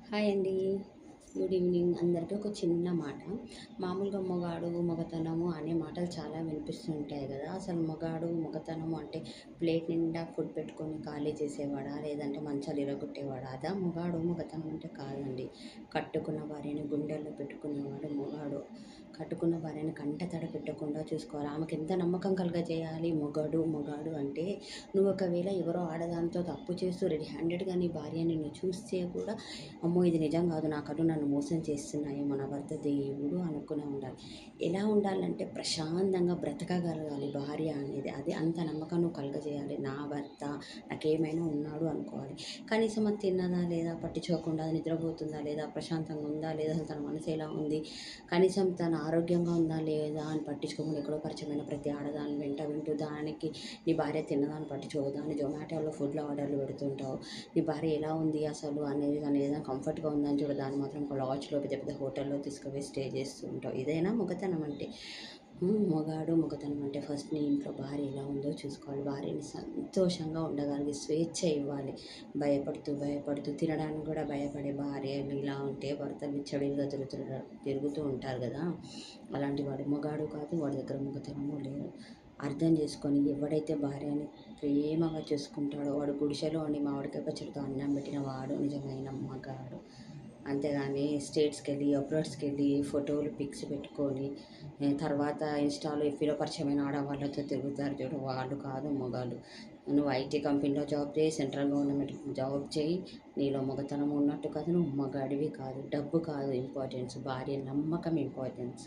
Hi అండి. Good evening అందరికీ. ఒక చిన్న మాట. మామూలుగా మొగాడు, మగతనము అనే మాటలు చాలా వినిపిస్తుంటాయి కదా! అసలు మొగాడు, మగతనము అంటే ప్లేట్ నిండా ఫుడ్ పెట్టుకొని ఖాళీ చేసేవాడా? లేదంటే మంచాలు ఇరగొట్టేవాడా? అదా మొగాడు, మగతనం అంటే కాదండి. కట్టుకున్న భార్యని గుండెల్లో పెట్టుకునేవాడు మొగాడు. కట్టుకున్న భార్యని కంట తడ పెట్టకుండా చూసుకోవాలి. ఆమెకి ఎంత నమ్మకం కలుగజేయాలి మొగాడు అంటే, నువ్వు ఒకవేళ ఎవరో ఆడదానితో తప్పు చేస్తూ రెడీ హ్యాండెడ్‌గా నీ భార్య నిన్ను చూస్తే కూడా అమ్మో! ఇది నిజం కాదు. నా కళ్ళు నన్ను మోసం చేస్తున్నాయేమో, నా భర్త దేవుడు అనుకునే ఉండాలి. ఎలా ఉండాలంటే ప్రశాంతంగా బ్రతకగలగాలి భార్య అనేది. అది అంత నమ్మకం నువ్వు కలుగజేయాలి. నా భర్త నాకేమైనా ఉన్నాడు అనుకోవాలి. కనీసం అది తిన్నదా లేదా పట్టించుకోకుండా, అది నిద్రపోతుందా లేదా, ప్రశాంతంగా ఉందా లేదా, అసలు తన మనసు ఎలా ఉంది, కనీసం తను ఆరోగ్యంగా ఉందా లేదా అని పట్టించుకోకుండా ఎక్కడో పరిచయమైన ప్రతి ఆడదాని వెంట వింటూ దానికి నీ భార్య తిన్నదా అని పట్టించుకోవద్దా అని జొమాటోలో ఫుడ్‌ల ఆర్డర్‌లు పెడుతుంటావు. నీ భార్య ఎలా ఉంది అసలు అనేది, తను ఏదైనా కంఫర్ట్‌గా ఉందని చూడు, దాన్ని మాత్రం ఒక లాడ్జ్‌లో పెద్ద పెద్ద హోటల్‌లో తీసుకుపోయి స్టే చేస్తూ ఉంటావు. ఇదేనా మొగతనం అంటే? మొగతనం అంటే ఫస్ట్ నీ ఇంట్లో భార్య ఎలా ఉందో చూసుకోవాలి. భార్యని సంతోషంగా ఉండగలిగే స్వేచ్ఛ ఇవ్వాలి. భయపడుతూ తినడానికి కూడా భయపడే భార్యలు ఇలా ఉంటే భర్త విచ్చలవిడిగా తిరుగుతూ ఉంటారు కదా! అలాంటి వాడు మొగాడు కాదు. వాడి దగ్గర మొగతనము లేదు. అర్థం చేసుకొని ఎవడైతే భార్యని ప్రేమగా చూసుకుంటాడో వాడు గుడిసెలో ఉండి మామిడికాయ పచ్చడితో అన్నం పెట్టిన వాడు నిజమైన మగాడు. అంతేగాని స్టేట్స్‌కెళ్ళి, అబ్రాడ్స్‌కెళ్ళి ఫోటోలు, పిక్స్ పెట్టుకొని తర్వాత ఇన్‌స్టాలో, ఎఫ్‌బీలో పరిచయమైన ఆడవాళ్ళతో తిరుగుతారు చూడు, వాళ్ళు కాదు మొగాళ్ళు. నువ్వు ఐటీ కంపెనీలో జాబ్ చేయి, సెంట్రల్ గవర్నమెంట్ జాబ్ చేయి. నీలో మగతనం ఉన్నట్టు కాదు. నువ్వు మగాడివి కాదు. డబ్బు కాదు ఇంపార్టెన్స్. భార్య నమ్మకం ఇంపార్టెన్స్.